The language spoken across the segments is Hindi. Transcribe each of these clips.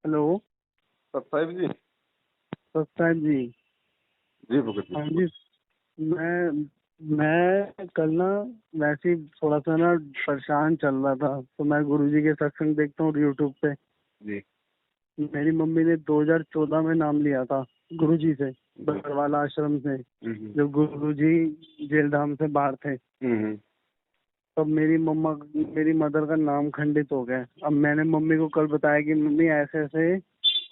हेलो। साहिब जी। सत्साहिब जी। जी भगत हाँ जी। जी। मैं कल ना वैसे ही थोड़ा सा ना परेशान चल रहा था, तो मैं गुरुजी के सत्संग देखता हूँ यूट्यूब पे। जी। मेरी मम्मी ने 2014 में नाम लिया था गुरुजी से, जी। बरवाला आश्रम से, हम्म। जब गुरुजी जेलधाम से बाहर थे। हम्म। तब मेरी मदर का नाम खंडित हो गया। अब मैंने मम्मी को कल बताया कि मम्मी ऐसे ऐसे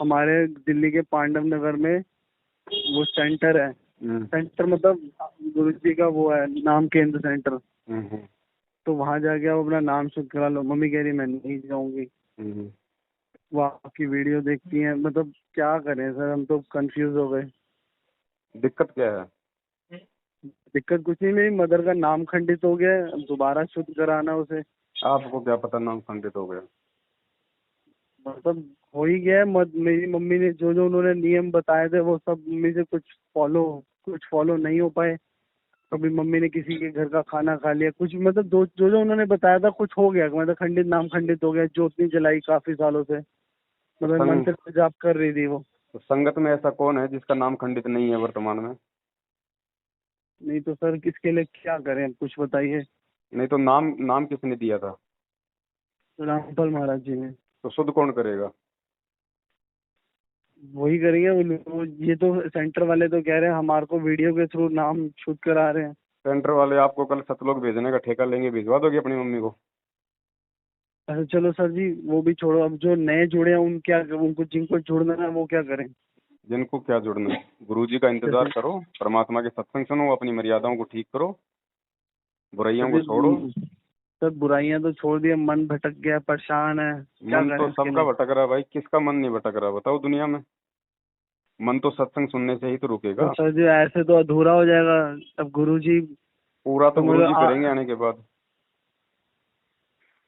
हमारे दिल्ली के पांडव नगर में वो सेंटर है। हम्म। सेंटर मतलब गुरु जी का वो है, नाम केंद्र सेंटर। हम्म। तो वहां जाके आप अपना नाम शुद्ध करा लो। मम्मी कह रही मैं नहीं जाऊंगी। हम्म। वो आपकी वीडियो देखती हैं, मतलब क्या करें सर, हम तो कंफ्यूज हो गए। दिक्कत क्या है? दिक्कत कुछ नहीं, मेरी मदर का नाम खंडित हो गया है, अब दोबारा शुद्ध कराना उसे। आपको क्या पता नाम खंडित हो गया? मतलब हो ही गया है। मेरी मम्मी ने जो जो उन्होंने नियम बताए थे वो सब मम्मी से कुछ फॉलो नहीं हो पाए। कभी मम्मी ने किसी के घर का खाना खा लिया, कुछ मतलब जो जो उन्होंने बताया था कुछ हो गया, मतलब खंडित, नाम खंडित हो गया। ज्योत नहीं जलाई काफी सालों से, तो मतलब मंत्र का जाप कर रही थी वो। तो संगत में ऐसा कौन है जिसका नाम खंडित नहीं है वर्तमान में? नहीं तो सर किसके लिए क्या करें, अब कुछ बताइए। नहीं तो नाम नाम किसने दिया था? रामपाल महाराज जी ने। तो शुद्ध कौन करेगा? वही करेंगे ये तो सेंटर वाले तो कह रहे हैं हमारे को वीडियो के थ्रू नाम शूट करा रहे हैं। सेंटर वाले आपको कल सतलोक भेजने का ठेका लेंगे, भिजवा दोगे अपनी मम्मी को? अच्छा चलो सर जी, वो भी छोड़ो। अब जो नए जुड़े हैं उनको जिनको जुड़ना है वो क्या करें? जिनको क्या जुड़ना है, गुरु जी का इंतजार जैसे करो, परमात्मा के सत्संग सुनो, अपनी मर्यादाओं को ठीक करो, बुराइयों को जैसे छोड़ो। सर बुराइयां तो छोड़ दिया, मन भटक गया, परेशान है, क्या मन तो करें इसके सबका लिए? भटक रहा है भाई, किसका मन नहीं भटक रहा बताओ दुनिया में? मन तो सत्संग सुनने से ही तो तो रुकेगा। सर जी ऐसे तो अधूरा हो जाएगा। अब गुरुजी पूरा तो समझ गुरु लो जी करेंगे आने के बाद।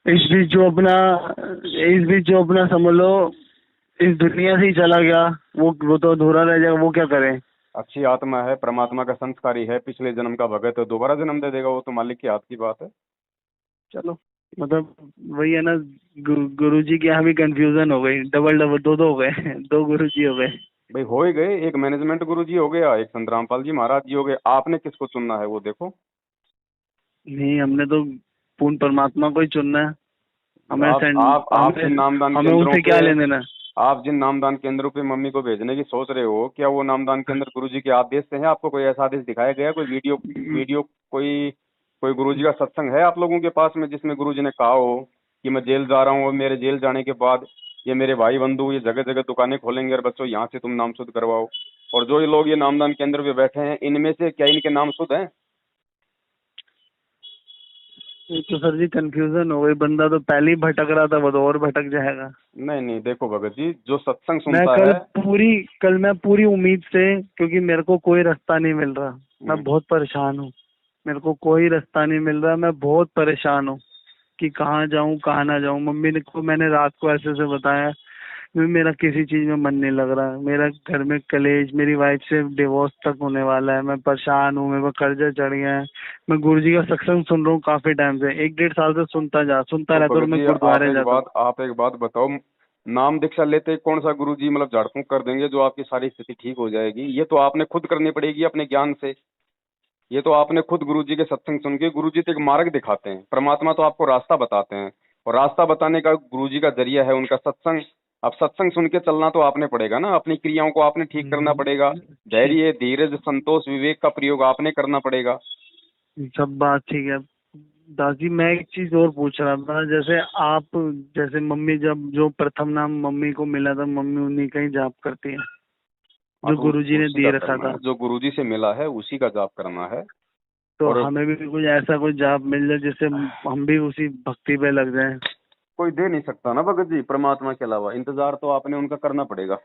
इस बीच जो अपना समझ लो इस दुनिया से ही चला गया, वो तो अधूरा रह जाएगा, वो क्या करें? अच्छी आत्मा है, परमात्मा का संस्कारी है, पिछले जन्म का भगत है, दोबारा जन्म दे देगा, वो तो मालिक के हाथ की बात है। चलो, मतलब वही है ना, गुरुजी के यहाँ भी कंफ्यूजन हो गई, डबल डबल दो दो हो गए दो गुरुजी हो गए। भाई हो ही गए, एक मैनेजमेंट गुरु जी हो गया, एक संत रामपाल जी महाराज जी हो गए, आपने किसको चुनना है वो देखो। नहीं, हमने तो पूर्ण परमात्मा को ही चुनना है। हमें आप जिन नामदान हमें केंद्रों उनसे पे क्या लेने देना? आप जिन नामदान केंद्रों पे मम्मी को भेजने की सोच रहे हो, क्या वो नामदान केंद्र गुरु जी के आदेश से है? आपको कोई ऐसा आदेश दिखाया गया, कोई वीडियो वीडियो कोई कोई गुरु जी का सत्संग है आप लोगों के पास में जिसमें गुरु जी ने कहा हो कि मैं जेल जा रहा हूँ और मेरे जेल जाने के बाद ये मेरे भाई बंधु ये जगह जगह दुकानें खोलेंगे और बच्चों यहाँ से तुम नाम शुद्ध करवाओ? और जो ये लोग ये नामदान केंद्र पे बैठे हैं, इनमें से क्या इनके नाम शुद्ध हैं? तो सर जी कंफ्यूजन हो गई, बंदा तो पहले ही भटक रहा था, वो तो और भटक जाएगा। नहीं नहीं, देखो भगत जी, जो सत्संग मैं सुनता है। कल मैं पूरी उम्मीद से, क्योंकि मेरे को कोई रास्ता नहीं मिल रहा, मैं हम्म। बहुत परेशान हूँ। मेरे को कोई रास्ता नहीं मिल रहा, मैं बहुत परेशान हूँ कि कहाँ जाऊँ कहाँ ना जाऊँ। मम्मी ने को मैंने रात को ऐसे ऐसे बताया, मेरा किसी चीज में मन नहीं लग रहा, मेरा घर में कलेश, मेरी वाइफ से डिवोर्स तक होने वाला है, मैं परेशान हूँ, मेरे को कर्जा चढ़ गया है। मैं गुरुजी का सत्संग सुन रहा हूँ काफी टाइम से, 1 1.5 साल से सुनता तो रहता हूँ, और भगत मैं जी गुरुद्वारे जाता हूँ। आप एक बात बताओ, नाम दीक्षा लेते कौन सा गुरु जी मतलब झाड़ फूंक कर देंगे जो आपकी सारी स्थिति ठीक हो जाएगी? ये तो आपने खुद करनी पड़ेगी अपने ज्ञान से। ये तो आपने खुद गुरु जी के सत्संग सुन के, गुरु जी तो एक मार्ग दिखाते हैं, परमात्मा तो आपको रास्ता बताते हैं, और रास्ता बताने का गुरु जी का जरिया है उनका सत्संग। अब सत्संग सुन के चलना तो आपने पड़ेगा ना, अपनी क्रियाओं को आपने ठीक करना पड़ेगा। ठीक, धैर्य, धीरज, संतोष, विवेक का प्रयोग आपने करना पड़ेगा। सब बात ठीक है। दादी मैं एक चीज और पूछ रहा था, जैसे आप, जैसे मम्मी जब जो प्रथम नाम मम्मी को मिला था, मम्मी उन्हीं का ही जाप करती है हाँ जो तो गुरुजी ने उसी का दे रखा करना था। है, जो गुरु जी से मिला है उसी का जाप करना है। तो और हमें भी कुछ ऐसा कोई जाप मिल जाए जिससे हम भी उसी भक्ति पे लग जाएं। कोई दे नहीं सकता ना भगत जी परमात्मा के अलावा, इंतजार तो आपने उनका करना पड़ेगा।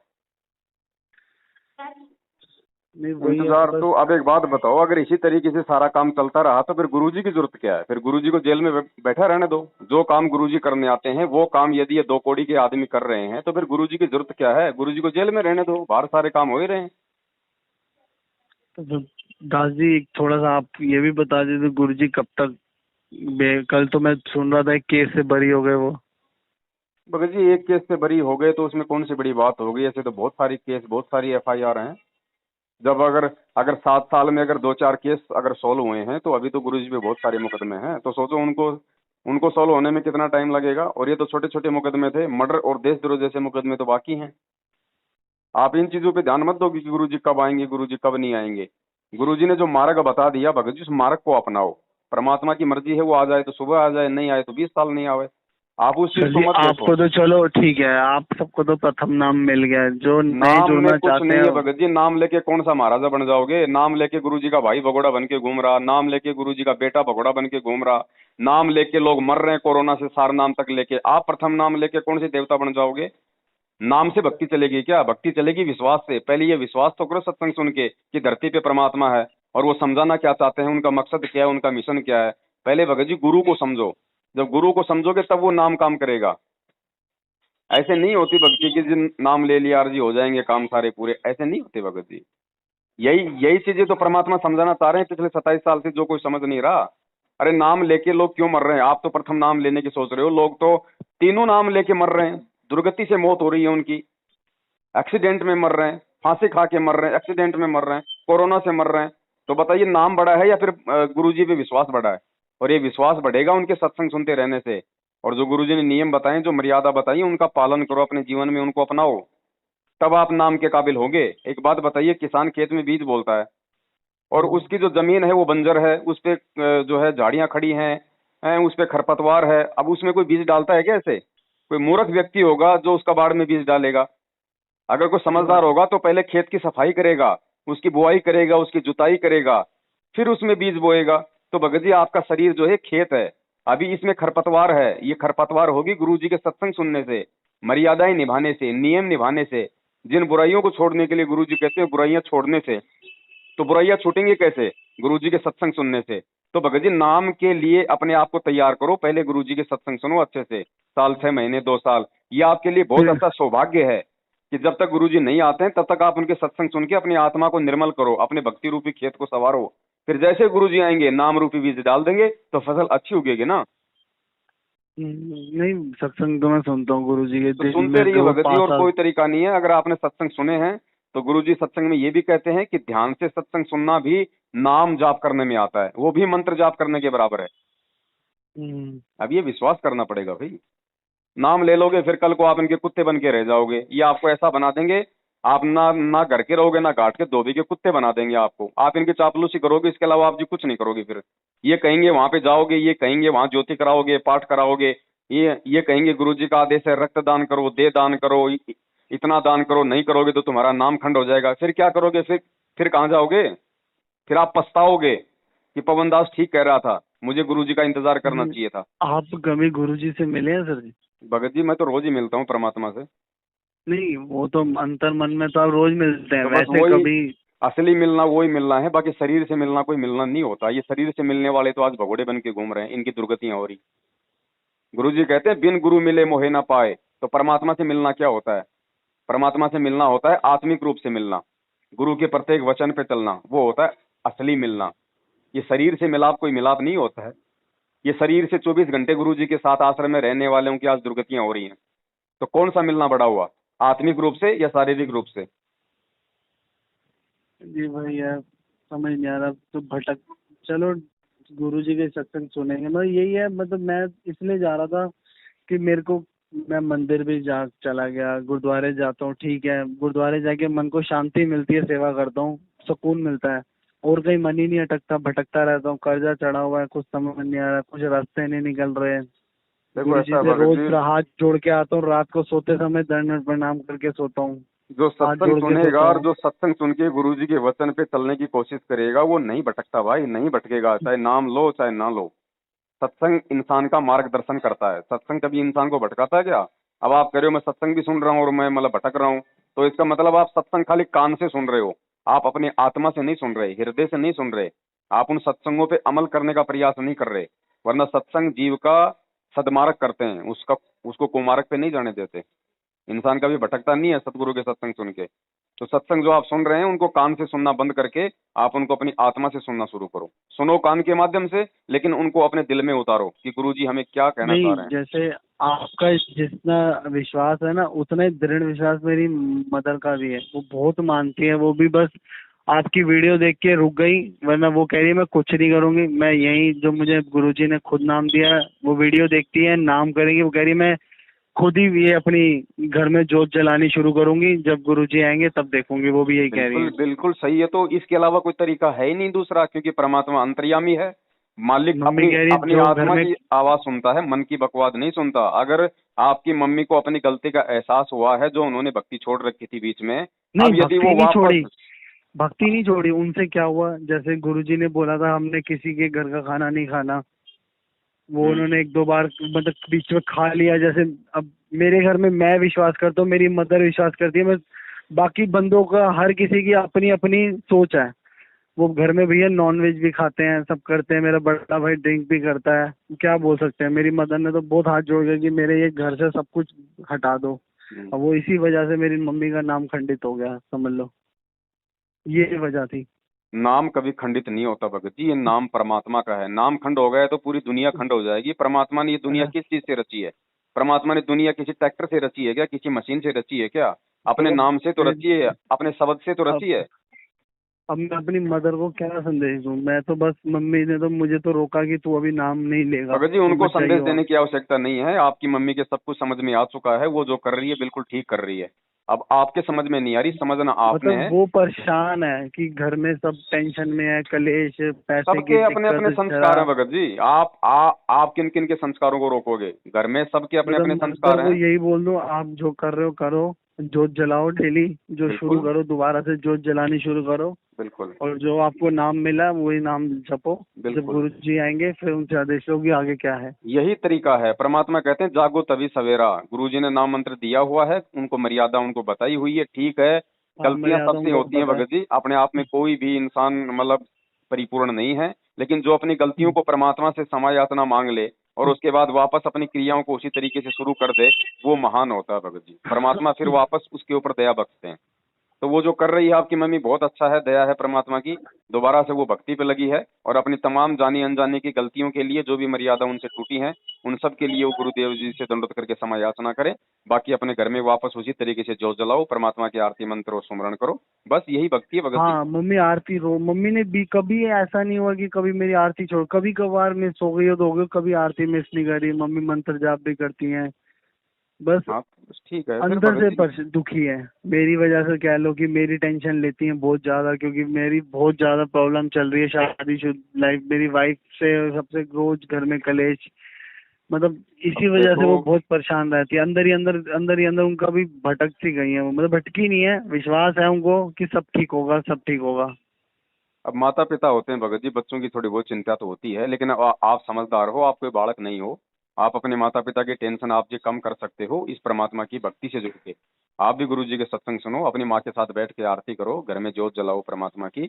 नहीं वही है इंतजार बस। तो, अब एक बात बताओ, अगर इसी तरीके से सारा काम चलता रहा तो फिर गुरुजी की जरूरत क्या है? फिर गुरुजी को जेल में बैठा रहने दो। जो काम गुरुजी करने आते हैं वो काम यदि ये 2 कौड़ी के आदमी कर रहे हैं तो फिर गुरुजी की जरूरत क्या है? गुरुजी को जेल में रहने दो, बाहर सारे काम हो ही रहे हैं। तो फिर दास जी थोड़ा सा आप ये भी बता दीजिए गुरुजी कब तक कल तो मैं सुन रहा था एक केस से बरी हो गए वो। भगत जी एक केस से बरी हो गए तो उसमें कौन सी बड़ी बात हो गई? ऐसे तो बहुत सारी केस, बहुत सारी एफआईआर हैं। जब अगर अगर 7 साल में अगर 2-4 केस अगर सोल्व हुए हैं तो अभी तो गुरुजी पे बहुत सारे मुकदमे हैं, तो सोचो उनको उनको सोल्व होने में कितना टाइम लगेगा। और ये तो छोटे छोटे मुकदमे थे, मर्डर और देशद्रोह जैसे मुकदमे तो बाकी हैं। आप इन चीजों पे ध्यान मत दो कि गुरुजी कब आएंगे, गुरुजी कब नहीं आएंगे। गुरुजी ने जो मार्ग बता दिया भगत जी, उस मार्ग को अपनाओ। परमात्मा की मर्जी है, वो आ जाए तो सुबह आ जाए, नहीं आए तो 20 साल नहीं आवे। आप उस चीज सर को जी मत देखो। आपको तो चलो ठीक है, आप सबको तो प्रथम नाम मिल गया, जो नए नाम में जुड़ना कुछ चाहते नहीं हैं। है भगत जी। नाम लेके कौन सा महाराजा बन जाओगे? नाम लेके गुरुजी का भाई भगोड़ा बन के घूम रहा, नाम लेके गुरुजी का बेटा भगोड़ा बन के घूम रहा, नाम लेके लोग मर रहे हैं कोरोना से, सार नाम तक लेके। आप प्रथम नाम लेके कौन से देवता बन जाओगे? नाम से भक्ति चलेगी क्या? भक्ति चलेगी विश्वास से। पहले ये विश्वास तो करो सत्संग सुन के कि धरती पे परमात्मा है और वो समझाना क्या चाहते हैं, उनका मकसद क्या है, उनका मिशन क्या है। पहले भगत जी गुरु को समझो। जब गुरु को समझोगे तब वो नाम काम करेगा। ऐसे नहीं होती भक्ति की जिन नाम ले लिया अर्जी हो जाएंगे काम सारे पूरे, ऐसे नहीं होते भगत जी। यही यही चीजें तो परमात्मा समझाना चाह रहे हैं पिछले 27 साल से, जो कोई समझ नहीं रहा। अरे नाम लेके लोग क्यों मर रहे हैं? आप तो प्रथम नाम लेने की सोच रहे हो, लोग तो तीनों नाम लेके मर रहे हैं। दुर्गति से मौत हो रही है उनकी, एक्सीडेंट में मर रहे हैं, फांसी खा के मर रहे हैं, एक्सीडेंट में मर रहे हैं, कोरोना से मर रहे हैं। तो बताइए नाम बड़ा है या फिर गुरुजी पे विश्वास बड़ा है? और ये विश्वास बढ़ेगा उनके सत्संग सुनते रहने से। और जो गुरुजी ने नियम बताए, जो मर्यादा बताई, उनका पालन करो अपने जीवन में, उनको अपनाओ, तब आप नाम के काबिल होगे। एक बात बताइए, किसान खेत में बीज बोलता है और उसकी जो जमीन है वो बंजर है, उस पे जो है झाड़ियां खड़ी हैं, उस पे खरपतवार है। अब उसमें कोई बीज डालता है क्या? ऐसे कोई मूर्ख व्यक्ति होगा जो उसका बाड़ में बीज डालेगा। अगर कोई ये बात। समझदार होगा तो पहले खेत की सफाई करेगा, उसकी बुआई करेगा, उसकी जुताई करेगा, फिर उसमें बीज बोएगा। तो भगत जी आपका शरीर जो है खेत है, अभी इसमें खरपतवार है। ये खरपतवार होगी गुरुजी के सत्संग सुनने से, मर्यादाएं निभाने से, नियम निभाने से। जिन बुराइयों को छोड़ने के लिए गुरुजी कहते हैं बुराइयां छोड़ने से, तो बुराइयां छूटेंगी कैसे? गुरुजी के सत्संग सुनने से। तो भगत जी नाम के लिए अपने आप को तैयार करो, पहले गुरुजी के सत्संग सुनो अच्छे से, साल 6 महीने 2 साल। ये आपके लिए बहुत फिर अच्छा सौभाग्य है कि जब तक गुरुजी नहीं आते हैं तब तक आप उनके सत्संग सुन के अपनी आत्मा को निर्मल करो, अपने भक्ति रूपी खेत को संवारो। फिर जैसे गुरुजी आएंगे नाम रूपी बीज डाल देंगे तो फसल अच्छी उगेगी ना। नहीं, सत्संग तो मैं सुनता हूँ गुरु जी के, तो दिन सुनते में रहिए दो भगत जी, पाँच और साल कोई तरीका नहीं है। अगर आपने सत्संग सुने हैं तो गुरुजी सत्संग में ये भी कहते हैं कि ध्यान से सत्संग सुनना भी नाम जाप करने में आता है, वो भी मंत्र जाप करने के बराबर है। हम्म, अब ये विश्वास करना पड़ेगा भाई। नाम ले लोगे फिर कल को आप इनके कुत्ते बन के रह जाओगे। ये आपको ऐसा बना देंगे, आप ना ना घर के रहोगे ना घाट के, धोबी के कुत्ते बना देंगे आपको। आप इनकी चापलूसी करोगे, इसके अलावा आप जी कुछ नहीं करोगे। फिर ये कहेंगे वहां पे जाओगे, ये कहेंगे वहां ज्योति कराओगे, पाठ कराओगे, ये कहेंगे गुरुजी का आदेश है रक्तदान करो, दे दान करो, इतना दान करो, नहीं करोगे तो तुम्हारा नाम खंड हो जाएगा। फिर क्या करोगे? फिर कहाँ जाओगे? फिर आप पछताओगे कि पवन दास ठीक कह रहा था, मुझे गुरुजी का इंतजार करना हम्म, चाहिए था। आप कभी गुरु जी से मिले हैं सर जी? भगत जी मैं तो रोज ही मिलता हूँ परमात्मा से। नहीं, वो तो अंतर मन में तो आप रोज मिलते हैं, तो बस वैसे वही कभी? असली मिलना, वही मिलना है। बाकी शरीर से मिलना कोई मिलना नहीं होता। ये शरीर से मिलने वाले तो आज भगोड़े बन के घूम रहे हैं, इनकी दुर्गतियां हो रही। गुरु जी कहते हैं बिन गुरु मिले मोहे ना पाए। तो परमात्मा से मिलना क्या होता है? परमात्मा से मिलना होता है आत्मिक रूप से मिलना, गुरु के प्रत्येक वचन पे चलना, वो होता है असली मिलना। ये शरीर से मिलाप कोई मिलाप नहीं होता है। ये शरीर से 24 घंटे गुरु जी के साथ आश्रम में रहने वालों की आज दुर्गतियां हो रही हैं। तो कौन सा मिलना बड़ा हुआ, आत्मिक रूप से या शारीरिक रूप से? जी भाई यार, समझ नहीं आ रहा तो भटक। चलो, गुरु जी के सत्संग सुनेंगे, मतलब यही है। मतलब मैं इसलिए जा रहा था कि मेरे को, मैं मंदिर भी जा चला गया, गुरुद्वारे जाता हूँ, ठीक है, गुरुद्वारे जाके मन को शांति मिलती है, सेवा करता हूँ, सुकून मिलता है। और कहीं मन ही नहीं अटकता, भटकता रहता हूँ, कर्जा चढ़ा हुआ है, कुछ समझ नहीं आ रहा, कुछ रास्ते नहीं निकल रहे। देखो गुरु जी ऐसा है से भगत रोज जी, हाथ जोड़ के आता हूँ, रात को सोते समय दंड प्रणाम करके सोता हूँ, जो हाथ सत्संग जोड़ के सुनेगा सोता और हूँ। जो सत्संग सुन के गुरु जी के वचन पे चलने की कोशिश करेगा वो नहीं भटकता भाई, नहीं भटकेगा। चाहे नाम लो चाहे ना लो, सत्संग इंसान का मार्गदर्शन करता है। सत्संग कभी इंसान को भटकाता है क्या? अब आप कह रहे हो मैं सत्संग भी सुन रहा हूँ और मैं मतलब भटक रहा हूँ, तो इसका मतलब आप सत्संग खाली कान से सुन रहे हो, आप अपनी आत्मा से नहीं सुन रहे, हृदय से नहीं सुन रहे। आप उन सत्संगों पे अमल करने का प्रयास नहीं कर रहे। वरना सत्संग जीव का सदमार्ग करते हैं, उसका उसको कुमार्ग पे नहीं जाने देते। इंसान कभी भटकता नहीं है सतगुरु के सत्संग सुन के। तो सत्संग जो आप सुन रहे हैं उनको कान से सुनना बंद करके आप उनको अपनी आत्मा से सुनना शुरू करो। सुनो कान के माध्यम से, लेकिन उनको अपने दिल में उतारो कि गुरुजी हमें क्या कहना चाह नहीं, रहे हैं। जैसे आपका जितना विश्वास है ना, उतना ही दृढ़ विश्वास मेरी मदर का भी है। वो बहुत मानती है, वो भी बस आपकी वीडियो देख के रुक गई, वरना वो कह रही है मैं कुछ नहीं करूंगी, मैं यही जो मुझे गुरुजी ने खुद नाम दिया है वो वीडियो देखती है, नाम करेंगी। वो कह रही है मैं खुद ही ये अपनी घर में जोत जलानी शुरू करूंगी, जब गुरुजी आएंगे तब देखूंगी। वो भी यही कह रही बिल्कुल है। बिल्कुल सही है। तो इसके अलावा कोई तरीका है ही नहीं दूसरा, क्योंकि परमात्मा अंतर्यामी है। मालिक मम्मी अपनी कह रही है अपनी जो घर आत्मा में, की आवाज सुनता है, मन की बकवाद नहीं सुनता। अगर आपकी मम्मी को अपनी गलती का एहसास हुआ है, जो उन्होंने भक्ति छोड़ रखी थी बीच में, नहीं अब यदि भक्ति वो नहीं छोड़ी, वापस। भक्ति नहीं छोड़ी। उनसे क्या हुआ, जैसे गुरुजी ने बोला था हमने किसी के घर का खाना नहीं खाना, वो हम्म, उन्होंने एक दो बार मतलब बीच में खा लिया। जैसे अब मेरे घर में मैं विश्वास करता हूँ, मेरी मदर विश्वास करती है, मैं बाकी बंदों का हर किसी की अपनी अपनी सोच है। वो घर में भैया नॉन वेज भी खाते हैं, सब करते हैं। मेरा बड़ा भाई ड्रिंक भी करता है, क्या बोल सकते हैं। मेरी मदर ने तो बहुत हाथ जोड़ के कि मेरे ये घर से सब कुछ हटा दो। हम्म। अब वो इसी वजह से मेरी मम्मी का नाम खंडित हो गया, समझ लो, ये वजह थी। नाम कभी खंडित नहीं होता भगत जी, ये नाम परमात्मा का है। नाम खंड हो गया तो पूरी दुनिया खंड हो जाएगी। परमात्मा ने ये दुनिया किस चीज से रची है? परमात्मा ने दुनिया किसी ट्रैक्टर से रची है क्या? किसी मशीन से रची है क्या? अपने तो नाम से तो रची है, अपने शब्द से तो अब रची है। अब मैं अपनी मदर को क्या संदेश दूं? मैं तो बस, मम्मी ने तो मुझे तो रोका कि तू अभी नाम नहीं लेगा, भगत जी तो उनको मैं चाहिए संदेश हुआ। देने की आवश्यकता नहीं है। आपकी मम्मी के सब कुछ समझ में आ चुका है, वो जो कर रही है बिल्कुल ठीक कर रही है। अब आपके समझ में नहीं आ रही, समझना आपने मतलब है। वो परेशान है कि घर में सब टेंशन में है, कलेश, पैसे की सबके अपने अपने दिक्कत, संस्कार हैं शराब। भगत जी। आप किन किन के संस्कारों को रोकोगे? घर में सबके अपने मतलब अपने मदर संस्कार को हैं। यही बोल दो, आप जो कर रहे हो करो, जोत जलाओ डेली, जो शुरू बिल्कुल करो, दोबारा से जोत जलानी शुरू करो। बिल्कुल और जो आपको नाम मिला वही नाम जपो। जब बिल्कुल। गुरु जी आएंगे फिर उनसे आदेश लोगे आगे क्या है। यही तरीका है। परमात्मा कहते हैं जागो तभी सवेरा। गुरुजी ने नाम मंत्र दिया हुआ है, उनको मर्यादा उनको बताई हुई है, ठीक है। हाँ, गलतियां मर्यादा सबसे उनको होती हैं पता है। भगत जी, अपने आप में कोई भी इंसान मतलब परिपूर्ण नहीं है। लेकिन जो अपनी गलतियों को परमात्मा से क्षमा याचना मांग ले और उसके बाद वापस अपनी क्रियाओं को उसी तरीके से शुरू कर दे, वो महान होता है भगत जी। परमात्मा फिर वापस उसके ऊपर दया बख्शते हैं। तो वो जो कर रही है आपकी मम्मी बहुत अच्छा है, दया है परमात्मा की। दोबारा से वो भक्ति पे लगी है और अपनी तमाम जानी अनजानी की गलतियों के लिए, जो भी मर्यादा उनसे टूटी है, उन सब के लिए वो गुरुदेव जी से दंडवत करके क्षमा याचना करें। बाकी अपने घर में वापस उसी तरीके से जोत जलाओ, परमात्मा की आरती मंत्र और सुमरण करो। बस यही भक्ति है भगत जी। हाँ मम्मी आरती रो, मम्मी ने भी कभी ऐसा नहीं हुआ कि कभी मेरी आरती छोड़, कभी कभार मिस हो गई हो तो हो गई, कभी आरती मिस नहीं करी। मम्मी मंत्र जाप भी करती हैं। बस हाँ बस ठीक है फिर अंदर भगत से जी। दुखी है। मेरी वजह से कह लो कि मेरी टेंशन लेती हैं बहुत ज्यादा, क्योंकि मेरी बहुत ज्यादा प्रॉब्लम चल रही है शादीशुदा लाइफ। मेरी वाइफ से सबसे रोज घर में कलेश, मतलब अब इसी वजह से देखो, वो बहुत परेशान रहती है। अंदर ही अंदर उनका भी भटक सी गई है वो, मतलब भटकी नहीं है, विश्वास है उनको कि सब ठीक होगा, सब ठीक होगा। अब माता पिता होते हैं भगत जी, बच्चों की थोड़ी बहुत चिंता तो होती है, लेकिन अब आप समझदार हो, आप कोई बालक नहीं हो। आप अपने माता पिता की टेंशन आप जी कम कर सकते हो इस परमात्मा की भक्ति से जुड़ के। आप भी गुरु जी के सत्संग सुनो, अपनी माँ के साथ बैठ के आरती करो, घर में जोत जलाओ परमात्मा की।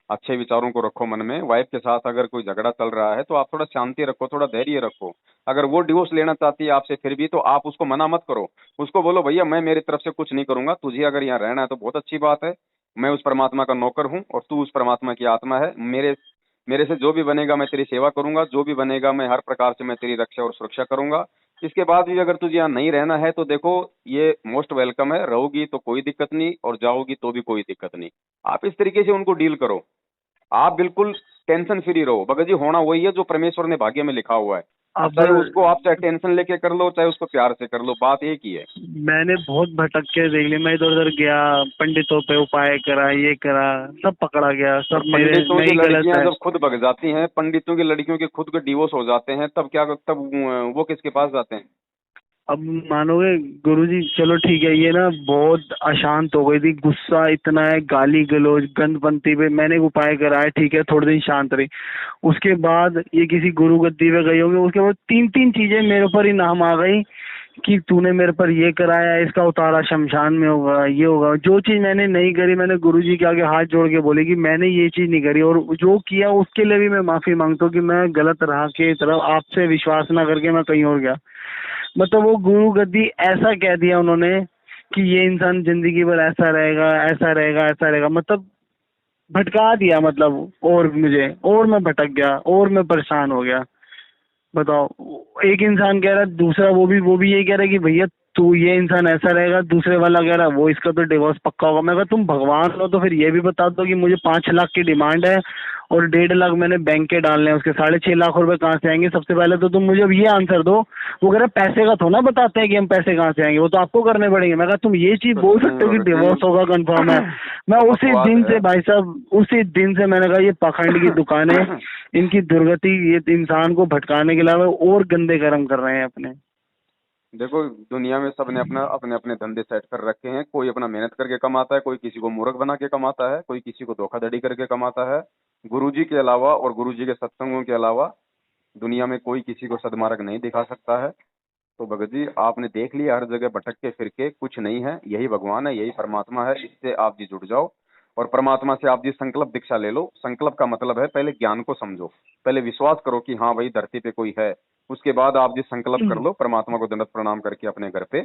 अच्छे विचारों को रखो मन में। वाइफ के साथ अगर कोई झगड़ा चल रहा है तो आप थोड़ा शांति रखो, थोड़ा धैर्य रखो। अगर वो डिवोर्स लेना चाहती है आपसे फिर भी, तो आप उसको मना मत करो। उसको बोलो भैया मैं मेरी तरफ से कुछ नहीं करूंगा, तुझे अगर यहाँ रहना है तो बहुत अच्छी बात है। मैं उस परमात्मा का नौकर हूँ और तू उस परमात्मा की आत्मा है। मेरे मेरे से जो भी बनेगा मैं तेरी सेवा करूंगा, जो भी बनेगा मैं हर प्रकार से मैं तेरी रक्षा और सुरक्षा करूंगा। इसके बाद भी अगर तुझे यहाँ नहीं रहना है तो देखो, ये मोस्ट वेलकम है, रहोगी तो कोई दिक्कत नहीं और जाओगी तो भी कोई दिक्कत नहीं। आप इस तरीके से उनको डील करो। आप बिल्कुल टेंशन फ्री रहो। भगत जी होना वही है जो परमेश्वर ने भाग्य में लिखा हुआ है। अब अब चाहे उसको आप चाहे टेंशन लेके कर लो, चाहे उसको प्यार से कर लो, बात एक ही है। मैंने बहुत भटक के देख लिया, मैं इधर उधर गया, पंडितों पे उपाय करा, ये करा, सब पकड़ा गया, और सब मेरे पंडितों मैं की ही गलत लड़कियां है। जब खुद भग जाती हैं, पंडितों की लड़कियों के खुद के डिवोर्स हो जाते हैं, तब क्या, तब वो किसके पास जाते हैं? अब मानोगे गुरुजी, चलो ठीक है, ये ना बहुत अशांत हो गई थी, गुस्सा इतना है, गाली गलौज गंदपंती पे। मैंने एक उपाय करा है, ठीक है, थोड़े दिन शांत रही। उसके बाद ये किसी गुरु गद्दी पे गई होगी, उसके बाद तीन तीन चीजें मेरे ऊपर ही नाम आ गई कि तूने मेरे पर ये कराया, इसका उतारा शमशान में होगा, ये होगा। जो चीज मैंने नहीं करी, मैंने गुरुजी के आगे हाथ जोड़ के बोली कि मैंने ये चीज नहीं करी, और जो किया उसके लिए भी मैं माफी मांगता हूँ कि मैं गलत राह के तरफ आपसे विश्वास ना करके मैं कहीं और गया। मतलब वो गुरु गद्दी ऐसा कह दिया उन्होंने कि ये इंसान जिंदगी भर ऐसा रहेगा, ऐसा रहेगा, ऐसा रहेगा, मतलब भटका दिया, मतलब और मुझे, और मैं भटक गया और मैं परेशान हो गया। बताओ, एक इंसान कह रहा है, दूसरा वो भी यही कह रहा है कि भैया तू, ये इंसान ऐसा रहेगा, दूसरे वाला कह रहा है वो इसका तो डिवोर्स पक्का होगा। मैं कहा तुम भगवान हो तो फिर ये भी बता दो कि मुझे 5 लाख की डिमांड है और 1.5 लाख मैंने बैंक के डालने हैं, उसके 6.5 लाख रुपए कहाँ से आएंगे? सबसे पहले तो तुम मुझे अब ये आंसर दो। वो कह रहा है पैसे का थोड़ा ना बताते हैं कि हम पैसे कहाँ से आएंगे, वो तो आपको करने पड़ेंगे। मैं कहा तुम ये चीज बोल कुछ नहीं सकते हो कि भगत जी, डिवोर्स होगा कंफर्म है? मैं उसी बकवास दिन है। से भाई साहब, उसी दिन से मैंने कहा ये पाखंड की दुकान है, इनकी दुर्गति ये इंसान को भटकाने के अलावा और गंदे कर्म कर रहे हैं अपने। देखो, दुनिया में सबने अपना अपने अपने धंधे सेट कर रखे हैं। कोई अपना मेहनत करके कमाता है, कोई किसी को मूर्ख बना के कमाता है, कोई किसी को धोखाधड़ी करके कमाता है। गुरुजी के अलावा और गुरुजी के सत्संगों के अलावा दुनिया में कोई किसी को सदमार्ग नहीं दिखा सकता है। तो भगत जी, आपने देख लिया, हर जगह भटक के फिर के कुछ नहीं है, यही भगवान है, यही परमात्मा है। इससे आप जी जुड़ जाओ और परमात्मा से आप जी संकल्प दीक्षा ले लो। संकल्प का मतलब है पहले ज्ञान को समझो, पहले विश्वास करो कि हाँ भाई धरती पे कोई है। उसके बाद आप जी संकल्प कर लो परमात्मा को दंडवत प्रणाम करके अपने घर पे,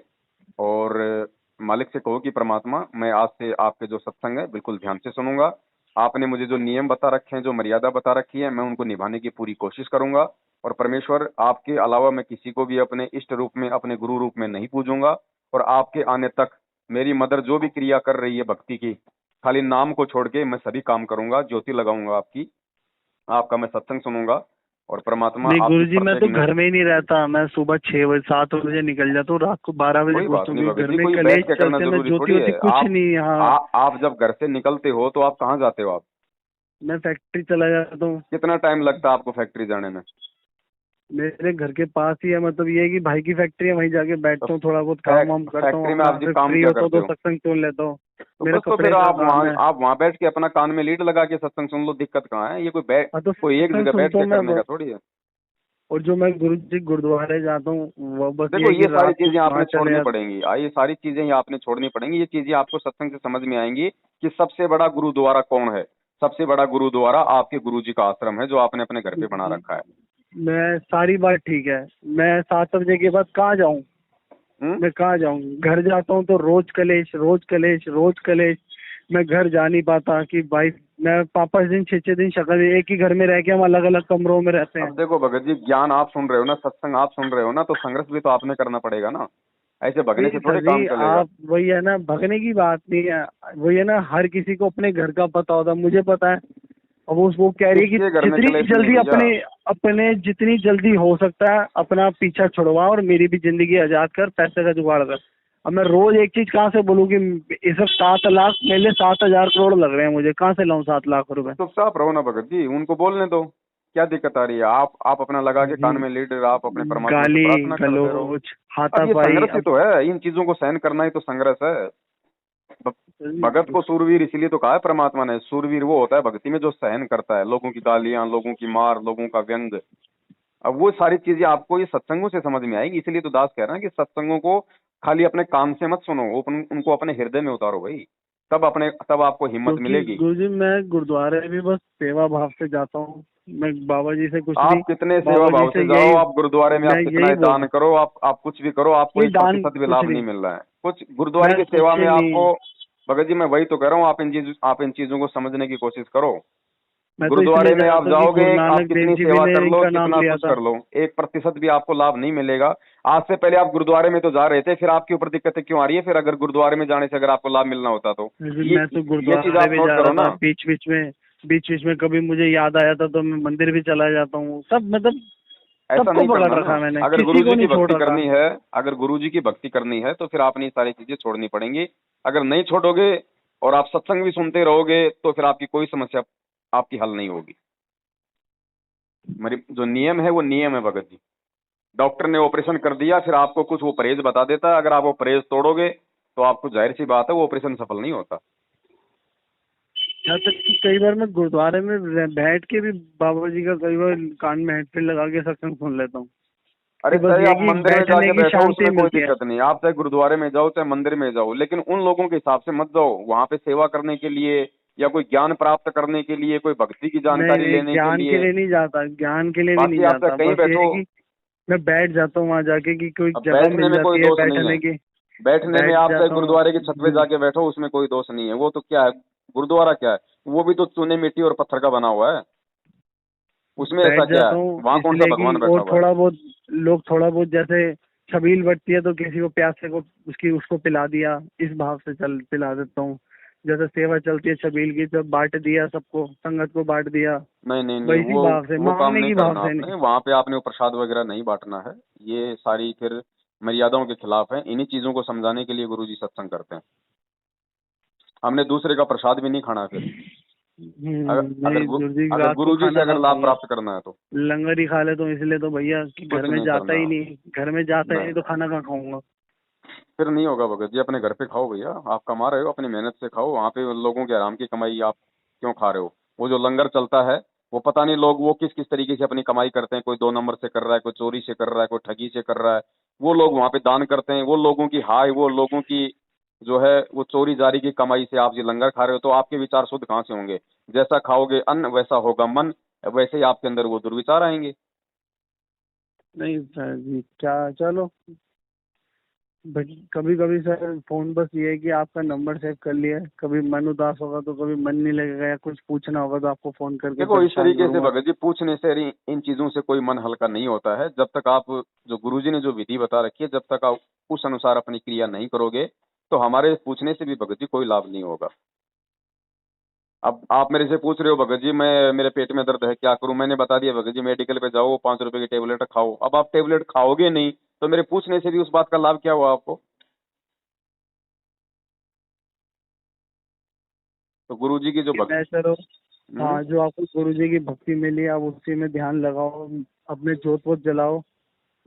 और मालिक से कहो कि परमात्मा, मैं आज से आपके जो सत्संग है बिल्कुल ध्यान से सुनूंगा। आपने मुझे जो नियम बता रखे हैं, जो मर्यादा बता रखी है, मैं उनको निभाने की पूरी कोशिश करूंगा। और परमेश्वर, आपके अलावा मैं किसी को भी अपने इष्ट रूप में, अपने गुरु रूप में नहीं पूजूंगा। और आपके आने तक मेरी मदर जो भी क्रिया कर रही है भक्ति की, खाली नाम को छोड़ के मैं सभी काम करूंगा, ज्योति लगाऊंगा आपकी, आपका मैं सत्संग सुनूंगा। और परमात्मा नहीं आपकी गुरुजी, मैं तो प्रत्येक घर में ही नहीं रहता। मैं सुबह 6 बजे 7 बजे निकल जाता हूँ, रात को 12 बजे कोई बात पहुंचता हूँ, नहीं क्योंकि भगत घर जी, में कोई कलेश बैठ के करना चलते हैं। मैं जरूरी ज्योति थोड़ी होती है। कुछ नहीं यहाँ। आप जब घर से निकलते हो तो आप कहाँ जाते हो? आप मैं फैक्ट्री चला जाता हूँ। कितना टाइम लगता है आपको फैक्ट्री जाने में? मेरे घर के पास ही है, मतलब ये है कि भाई की फैक्ट्री है, वहीं जाके तो बैठता हूँ, थोड़ा बहुत काम वाम करता हूँ फैक्ट्री में अपना, आप जी फिर काम फ्री क्या होता हूँ करते तो हो? सत्संग सुन लेता हूँ। तो मेरा बस, तो कपड़े फिर का काम है। आप वहाँ बैठ के अपना कान में लीड लगा के सत्संग सुन लो, दिक्कत कहाँ है? ये हाँ तो कोई एक सत्संग जगह बैठ सुनता के हूँ करने मैं। का थोड़ी है। और जो मैं गुरुजी गुरुद्वारे जाता हूँ, वो बस ये देखो, है कि ये सारी रात को चीजें वहाँ आपने चले छोड़नी जाता हूँ। पड़ेंगी। ये सारी चीजें ही आपने छोड़नी पड़ेंगी। ये चीजें आपको सत्संग से समझ में आएंगी कि सबसे बड़ा गुरुद्वारा कौन है। सबसे बड़ा गुरुद्वारा आपके गुरुजी का आश्रम है, जो आपने अपने घर पे बना रखा है। मैं सारी बात ठीक है, मैं 7 बजे के बाद कहाँ जाऊँ? मैं कहाँ जाऊँ? घर जाता हूँ तो रोज कलेश, रोज कलेश, रोज कलेश। मैं घर जा नहीं पाता कि भाई, मैं 5-5 दिन 6-6 दिन शक्ल, एक ही घर में रह के हम अलग अलग कमरों में रहते अब हैं। देखो भगत जी, ज्ञान आप सुन रहे हो ना, सत्संग आप सुन रहे हो ना, तो संघर्ष भी तो आपने करना पड़ेगा ना। ऐसे भगने से नहीं थोड़े सर जी, काम चलेगा। आप वही है ना, भगने की बात नहीं है। वही है ना, हर किसी को अपने घर का पता होता है, मुझे पता है। अब वो कह रही है कि किसके घर में जितनी कलेश नहीं जल्दी भैया? अपने अपने जितनी जल्दी हो सकता है अपना पीछा छुड़वा और मेरी भी जिंदगी आजाद कर, पैसे का जुगाड़ कर। अब मैं रोज एक चीज कहाँ से बोलूँ कि इस वक्त 7 लाख, मेरे लिए 7,000 करोड़ लग रहे हैं, मुझे कहाँ से लाऊं 7 लाख रुपए? तो चुपचाप रहो ना भगत जी, उनको बोलने दो। क्या दिक्कत आ रही है? आप अपना लगा के जी, कान में लीड, आप अपने परमात्मा से गाली प्रार्थना करते रहो। गलौज अब ये हाथापाई। संघर्ष ही अब तो है, इन चीजों को सहन करना ही तो संघर्ष है। भ- भगत को सूरवीर इसीलिए तो कहा है परमात्मा ने। सूरवीर वो होता है भक्ति में जो सहन करता है, लोगों की गालियां, लोगों की मार, लोगों का व्यंग। अब वो सारी चीजें आपको ये सत्संगों से समझ में आएगी। इसीलिए तो दास कह रहे हैं कि सत्संगों को खाली अपने कान से मत सुनो, उनको अपने हृदय में उतारो भाई। तब आपको हिम्मत क्योंकि मिलेगी। गुरुजी मैं गुरुद्वारे भी बस सेवा भाव से जाता हूँ, मैं बाबा जी से कुछ नहीं। आप कितने सेवा बाबा जी भाव से से जाओ, यही, आप गुरुद्वारे में आप मैं कितना यही ही बोल दान रहा करो, आप कुछ भी करो, आपको हूँ, ये एक दान प्रतिशत भी कुछ लाभ नहीं। नहीं मिल रहा है। कुछ गुरुद्वारे मैं की कुछ सेवा में नहीं, आपको, भगत जी मैं वही तो कह रहा हूँ, आप इन चीजों को समझने की कोशिश करो। मैं तो गुरुद्वारे इसलिए में आप जाता हूँ कि जाओगे, गुरु आप नानक देव कितनी जी भी सेवा ने कर लो, इनका नाम कितना लिया कुछ था। कर लो, 1% भी आपको लाभ नहीं मिलेगा। आज से पहले आप गुरुद्वारे में तो जा रहे थे, फिर आपके ऊपर दिक्कतें क्यों आ रही है? फिर अगर गुरुद्वारे में जाने से अगर आपको लाभ मिलना होता तो मैं तो ये चीज गुरुद्वारे आप भी नोट जा करो रहा था, ना। बीच बीच में कभी मुझे याद आया था तो मैं मंदिर भी चला जाता हूँ, सब मतलब ऐसा सबको नहीं पकड़ करना ना। रखा मैंने, अगर किसी को गुरुजी की नहीं छोड़ भक्ति रखा। करनी है, अगर गुरुजी की भक्ति करनी है तो फिर आपने ये सारी चीजें छोड़नी पड़ेंगी। अगर नहीं छोड़ोगे और आप सत्संग भी सुनते रहोगे तो फिर आपकी कोई समस्या आपकी हल नहीं होगी। मेरी जो नियम है वो नियम है भगत जी। डॉक्टर ने ऑपरेशन कर दिया, फिर आपको कुछ वो परहेज बता देता है, अगर आप वो परहेज तोड़ोगे तो आपको जाहिर सी बात है वो ऑपरेशन सफल नहीं होता। यहाँ तक कि कई बार मैं गुरुद्वारे में बैठ के भी बाबा जी का कई बार कान में हेडफोन लगा के सत्संग सुन लेता हूँ, अरे कि बस चाहे ये आप कि मंदिर में बैठने जाके की बैठो शांति उसमें कोई मिलती है। दिक्कत नहीं। आप चाहे गुरुद्वारे में जाओ चाहे मंदिर में जाओ, लेकिन उन लोगों के हिसाब से मत जाओ वहां पे सेवा करने के लिए या कोई ज्ञान प्राप्त करने के लिए, कोई भक्ति की नहीं जानकारी नहीं, लेने के ज्ञान के लिए। लिए नहीं जाता, ज्ञान के लिए भी नहीं बाकी आप चाहे जाता, कहीं बस ये बैठो, है कि मैं बैठ जाता हूँ वहां जाके कि कोई अब जगह बैठने मिल में कोई जाती है दोष नहीं है। बैठने की। बैठने में बैठ आप चाहे जाता हूँ। गुरुद्वारे की छत पे जाके बैठो, उसमें कोई दोष नहीं है। वो तो क्या है, गुरुद्वारा क्या है, वो भी तो चूने मिट्टी और पत्थर का बना हुआ है, उसमें ऐसा बैठ क्या जाता है, हूँ वहां कौन सा इसलिए भगवान कि, बैठा और हुआ है। थोड़ा बहुत लोग थोड़ा बहुत जैसे छबील बटती है तो किसी को प्यासे को उसकी उसको पिला दिया, इस भाव से चल पिला देता हूँ। जैसे सेवा चलती है छबील की, जब बांट दिया सबको, संगत को बांट दिया, नहीं नहीं नहीं, वैसी भाव से, वो काम मांगने नहीं की भाव करना से आपने, नहीं। वहां पे आपने वो प्रसाद वगैरह नहीं बांटना है। ये सारी फिर मर्यादाओं के खिलाफ है। इन्हीं चीजों को समझाने के लिए गुरुजी सत्संग करते हैं। हमने दूसरे का प्रसाद भी नहीं खाना है फिर। अगर अगर नहीं गु, गुरुजी अगर रात को गुरुजी से खाना अगर खा लाभ पाऊंगा, प्राप्त करना है तो लंगर ही खा लेता हूँ इसलिए तो भैया कि घर कुछ में नहीं जाता करना। ही नहीं, घर में जाता ही नहीं, नहीं तो खाना कहाँ खाऊंगा। फिर नहीं होगा भगत जी। अपने घर पे खाओ भैया, आप कमा रहे हो अपनी मेहनत से खाओ। वहाँ पे लोगों के आराम की कमाई आप क्यों खा रहे हो। वो जो लंगर चलता है, वो पता नहीं लोग वो किस किस तरीके से अपनी कमाई करते हैं। कोई 2 नंबर से कर रहा है, कोई चोरी से कर रहा है, कोई ठगी से कर रहा है। वो लोग वहाँ पे दान करते हैं, वो लोगों की हाय, वो लोगों की जो है वो चोरी जारी की कमाई से आप ये लंगर खा रहे हो। तो आपके विचार शुद्ध कहाँ से होंगे। जैसा खाओगे अन्न वैसा होगा मन, वैसे ही आपके अंदर वो दुर्विचार आएंगे। नहीं सर जी, क्या, चलो कभी कभी सर फोन बस ये है कि आपका नंबर सेव कर लिया है, कभी मन उदास होगा तो, कभी मन नहीं लगेगा या कुछ पूछना होगा तो आपको फोन करके देखो इस परेशान तरीके से करूंगा। भगत जी, पूछने से इन चीजों से कोई मन हल्का नहीं होता है। जब तक आप जो गुरुजी ने जो विधि बता रखी है, जब तक आप उस अनुसार अपनी क्रिया नहीं करोगे, तो हमारे पूछने से भी भगत जी कोई लाभ नहीं होगा। अब आप मेरे से पूछ रहे हो भगत जी, मैं मेरे पेट में दर्द है क्या करूं। मैंने बता दिया भगत जी, मेडिकल पे जाओ, 5 रुपए की टेबलेट खाओ। अब आप टेबलेट खाओगे नहीं, तो मेरे पूछने से भी उस बात का लाभ क्या हुआ आपको। तो गुरुजी की जो कि भक्ति। मैं सर, हाँ जो आपको गुरु जी की भक्ति मिली आप उसी में ध्यान लगाओ, अपने जोत वोत जलाओ,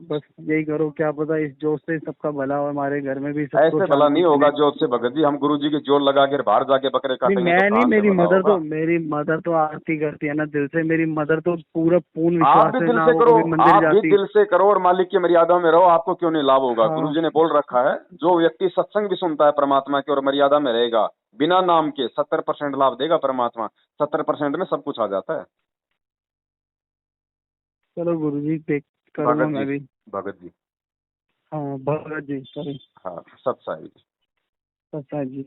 बस यही करो। क्या पता इस जोत से सबका भला हो, हमारे घर में भी सबको ऐसे भला शांति नहीं होगा मिले। जोत से भगत जी। हम गुरुजी की जोर लगा के बाहर जाके बकरे नहीं काटेंगे तो मैं नहीं, कहाँ से भला होगा। मेरी मदर तो आरती करती है ना दिल से, मेरी मदर तो पूरा पूर्ण आप विश्वास भी है दिल ना, से वो करो, कभी मंदिर आप भी जाती। दिल से करो और मालिक की मर्यादा में रहो। आपको क्यों नहीं लाभ होगा। हाँ गुरुजी ने बोल रखा है, जो व्यक्ति सत्संग भी सुनता है परमात्मा के और मर्यादा में रहेगा, बिना नाम के 70% लाभ देगा परमात्मा। 70% में सब कुछ आ जाता है। चलो गुरु जी देख करूंगा भगत जी, मैं भी। भगत जी। हाँ भगत जी, सॉरी, हाँ, सत्साई। सत्ता जी।